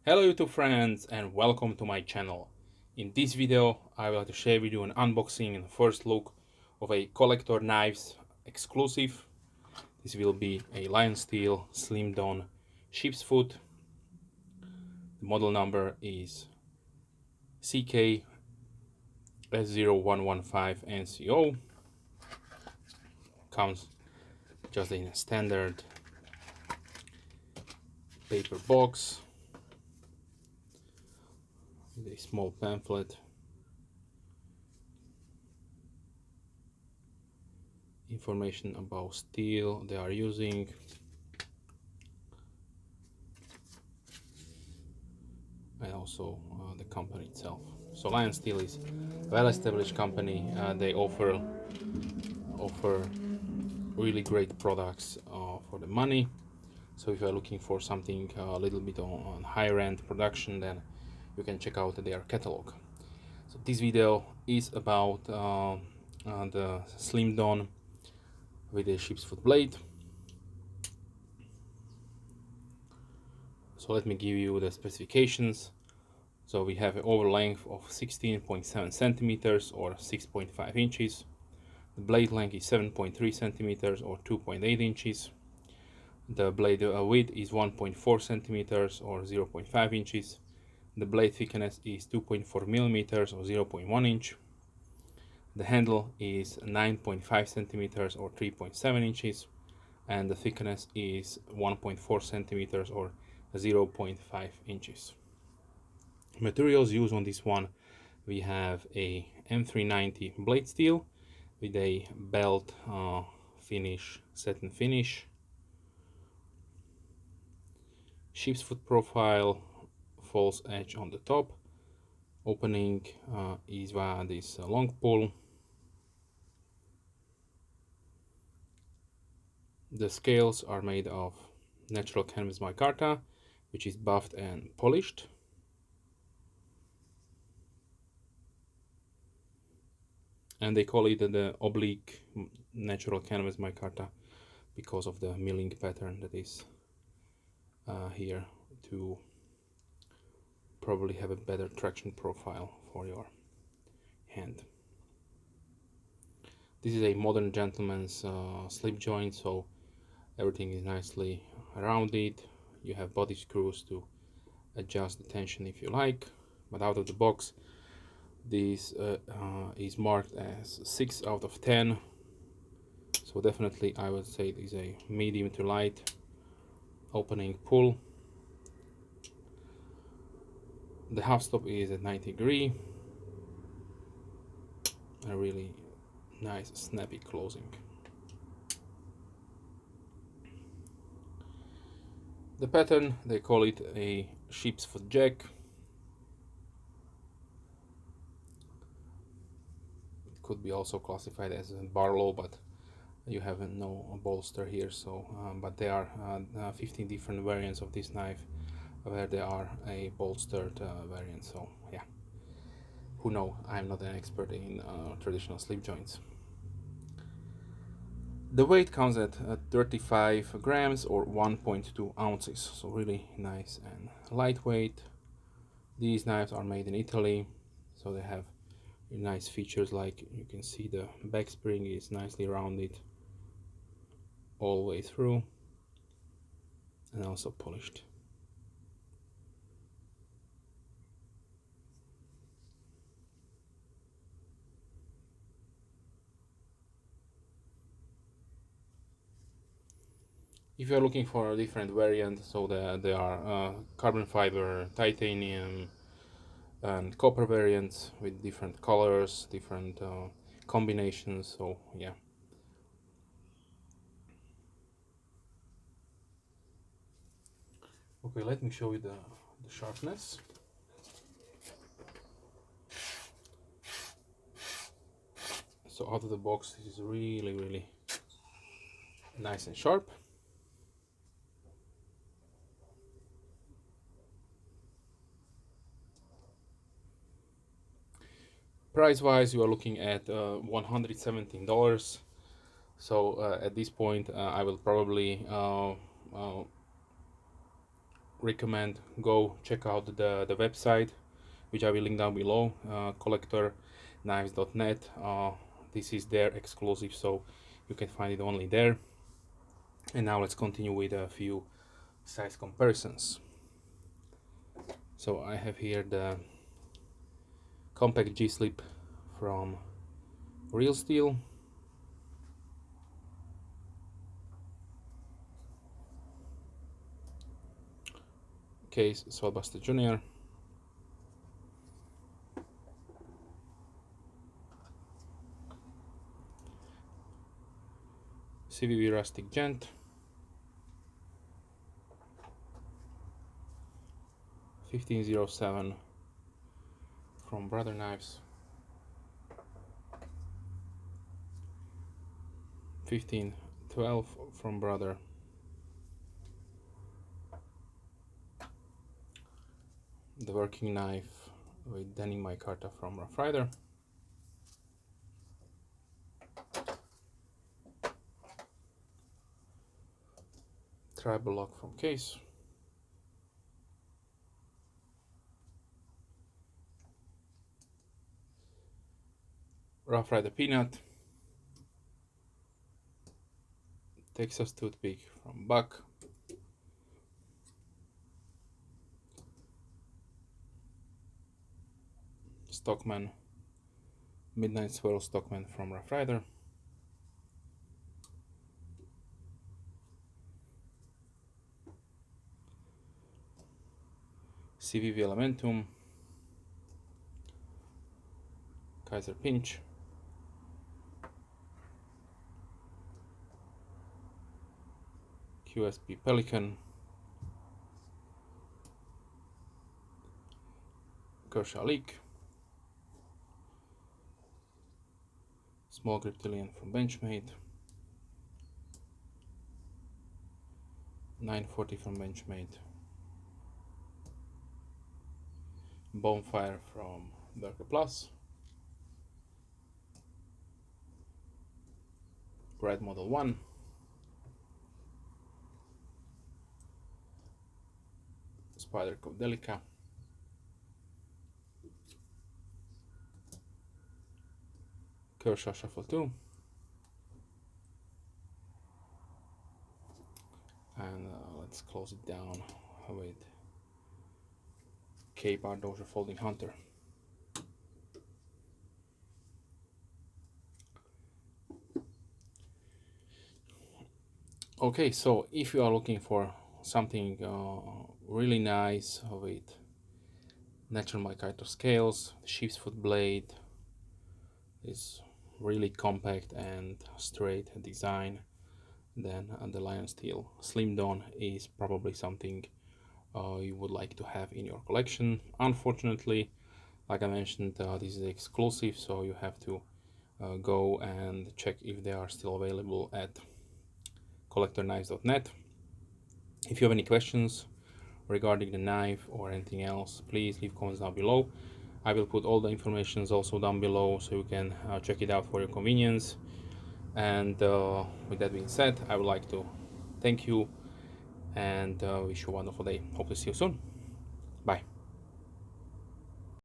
Hello YouTube friends and welcome to my channel. In this video I will like to share with you an unboxing and first look of a collector knives exclusive. This will be a lionSteel slimmed down Sheepfoot. The model number is CK S0115NCO. Comes just in a standard paper box with a small pamphlet, information about steel they are using, and also the company itself. So lionSteel is a well-established company. They offer really great products for the money. So if you're looking for something a little bit on higher end production, then you can check out their catalog. So this video is about the slimmed down with a Sheepfoot blade. So let me give you the specifications. So we have an over length of 16.7 centimeters or 6.5 inches. The blade length is 7.3 centimeters or 2.8 inches. The blade width is 1.4 centimeters or 0.5 inches. The blade thickness is 2.4 millimeters or 0.1 inch. The handle is 9.5 centimeters or 3.7 inches. And the thickness is 1.4 centimeters or 0.5 inches. Materials used on this one, we have a M390 blade steel with a belt finish, satin finish, Sheepfoot profile, false edge on the top. Opening is via this long pull. The scales are made of natural canvas micarta, which is buffed and polished. And they call it the oblique natural canvas micarta because of the milling pattern that is here to probably have a better traction profile for your hand. This is a modern gentleman's slip joint, so everything is nicely rounded. You have body screws to adjust the tension if you like, but out of the box this is marked as 6 out of 10, so definitely I would say it is a medium to light. Opening pull, the half stop is at 90 degree, a really nice snappy closing. The pattern, they call it a Sheepfoot jack. It could be also classified as a barlow, but you have no bolster here. So but there are 15 different variants of this knife where there are a bolstered variant. So yeah, who knows, I'm not an expert in traditional slip joints. The weight comes at 35 grams or 1.2 ounces, so really nice and lightweight. These knives are made in Italy, so they have nice features, like you can see the back spring is nicely rounded all the way through and also polished. If you're looking for a different variant, so there are carbon fiber, titanium and copper variants with different colors, different combinations, so yeah. Okay, let me show you the sharpness. So out of the box, this is really nice and sharp. Price wise, you are looking at $117. So at this point I will probably recommend go check out the website, which I will link down below, collectorknives.net. This is their exclusive, so you can find it only there. And now let's continue with a few size comparisons. So I have here the compact G-slip from lionSteel. Case Saltbuster Jr. CVV Rustic Gent. 1507 from Brother Knives. 1512 from Brother. The working knife with denim micarta from Rough Rider. Tribal lock from Case. Rough Rider Peanut. Texas toothpick from Buck. Stockman. Midnight Swirl Stockman from Rough Rider. CVV Elementum. Kaiser Pinch. QSP Pelican. Kershaw Leak. Small Griptilian from Benchmade. 940 from Benchmade. Bonfire from Berkeley Plus. Red Model 1. Spider Code Delica. Kershaw Shuffle 2. And let's close it down with K-Bar Dozier Folding Hunter. Okay, so if you are looking for something really nice with natural micarta scales, the Sheepfoot blade is really compact and straight design, then the lionSteel Slim Dawn is probably something you would like to have in your collection. Unfortunately, like I mentioned, this is exclusive, so you have to go and check if they are still available at collectorknives.net. If you have any questions regarding the knife or anything else, please leave comments down below. I will put all the information also down below so you can check it out for your convenience. And with that being said, I would like to thank you and wish you a wonderful day. Hope to see you soon. Bye.